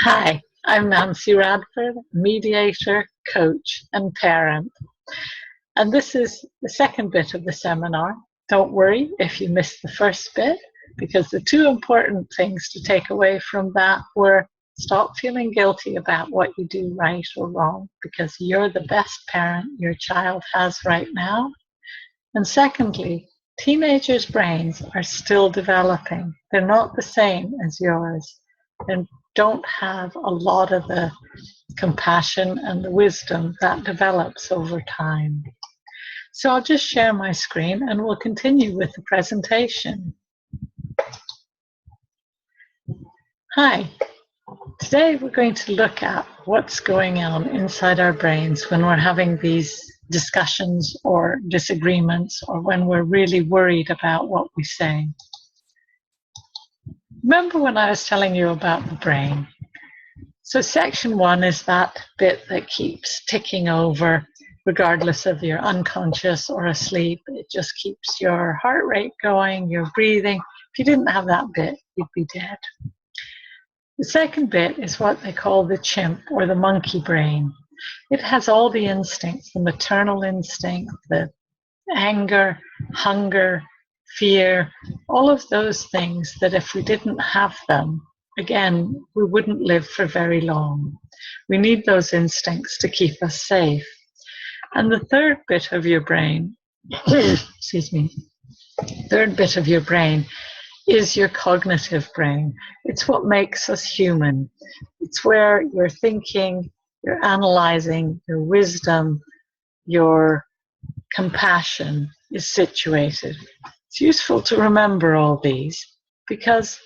Hi, I'm Nancy Radford, mediator, coach, and parent. And this is the second bit of the seminar. Don't worry if you missed the first bit, because the two important things to take away from that were stop feeling guilty about what you do right or wrong, because you're the best parent your child has right now. And secondly, teenagers' brains are still developing. They're not the same as yours and don't have a lot of the compassion and the wisdom that develops over time. So I'll just share my screen and we'll continue with the presentation. Hi, today we're going to look at what's going on inside our brains when we're having these discussions or disagreements, or when we're really worried about what we say. Remember when I was telling you about the brain? So section 1 is that bit that keeps ticking over regardless of you're unconscious or asleep. It just keeps your heart rate going, your breathing. If you didn't have that bit, you'd be dead. The second bit is what they call the chimp or the monkey brain. It has all the instincts, the maternal instinct, the anger, hunger, fear, all of those things that if we didn't have them, again, we wouldn't live for very long. We need those instincts to keep us safe. And the third bit of your brain, excuse me, third bit of your brain is your cognitive brain. It's what makes us human. It's where your thinking, your analyzing, your wisdom, your compassion is situated. It's useful to remember all these, because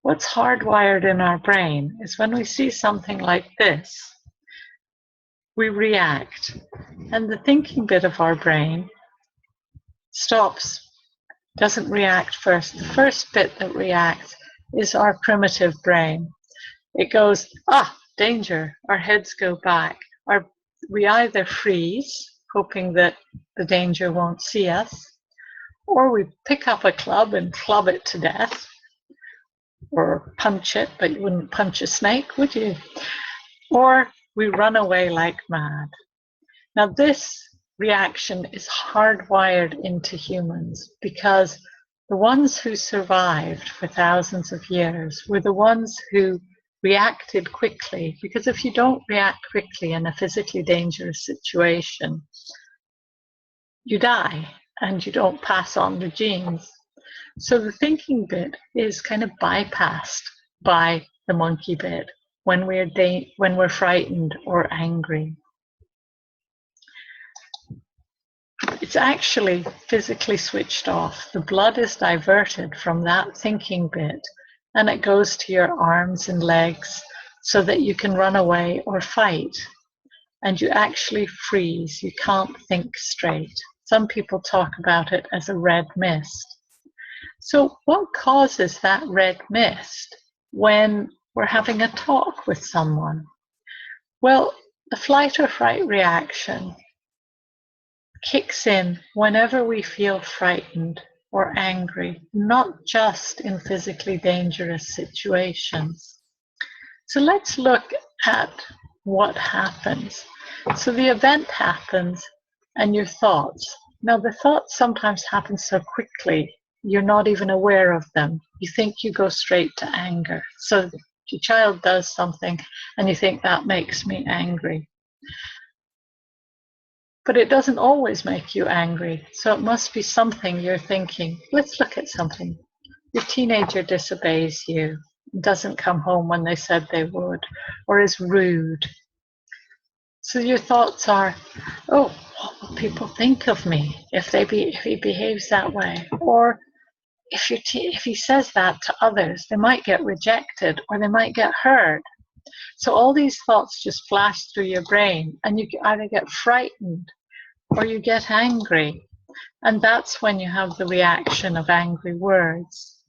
what's hardwired in our brain is when we see something like this, we react. And the thinking bit of our brain stops, doesn't react first. The first bit that reacts is our primitive brain. It goes, danger. Our heads go back. We either freeze, hoping that the danger won't see us, or we pick up a club and club it to death, or punch it, but you wouldn't punch a snake, would you? Or we run away like mad. Now this reaction is hardwired into humans, because the ones who survived for thousands of years were the ones who reacted quickly, because if you don't react quickly in a physically dangerous situation, you die and you don't pass on the genes. So the thinking bit is kind of bypassed by the monkey bit when we're frightened or angry. It's actually physically switched off. The blood is diverted from that thinking bit and it goes to your arms and legs so that you can run away or fight. And you actually freeze. You can't think straight. Some people talk about it as a red mist. So what causes that red mist when we're having a talk with someone? Well, the flight or fright reaction kicks in whenever we feel frightened or angry, not just in physically dangerous situations. So let's look at what happens. So the event happens and your thoughts. Now the thoughts sometimes happen so quickly, you're not even aware of them. You think you go straight to anger. So your child does something and you think that makes me angry. But it doesn't always make you angry. So it must be something you're thinking. Let's look at something. Your teenager disobeys you, doesn't come home when they said they would, or is rude. So your thoughts are, what will people think of me if he behaves that way? Or if he says that to others, they might get rejected or they might get hurt. So all these thoughts just flash through your brain and you either get frightened or you get angry. And that's when you have the reaction of angry words.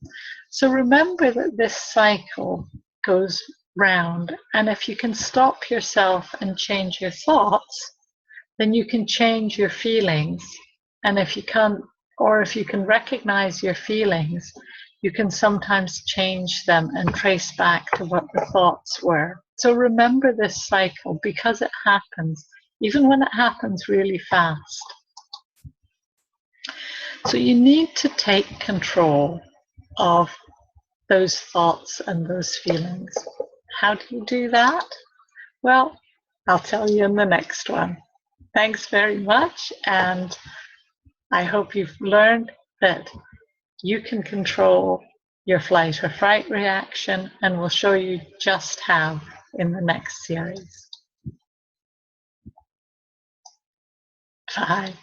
So remember that this cycle goes round, and if you can stop yourself and change your thoughts, then you can change your feelings. And if you can recognize your feelings, you can sometimes change them and trace back to what the thoughts were. So remember this cycle because it happens, even when it happens really fast. So you need to take control of those thoughts and those feelings. How do you do that? Well, I'll tell you in the next one. Thanks very much, and I hope you've learned that you can control your flight or fright reaction, and we'll show you just how in the next series. Bye.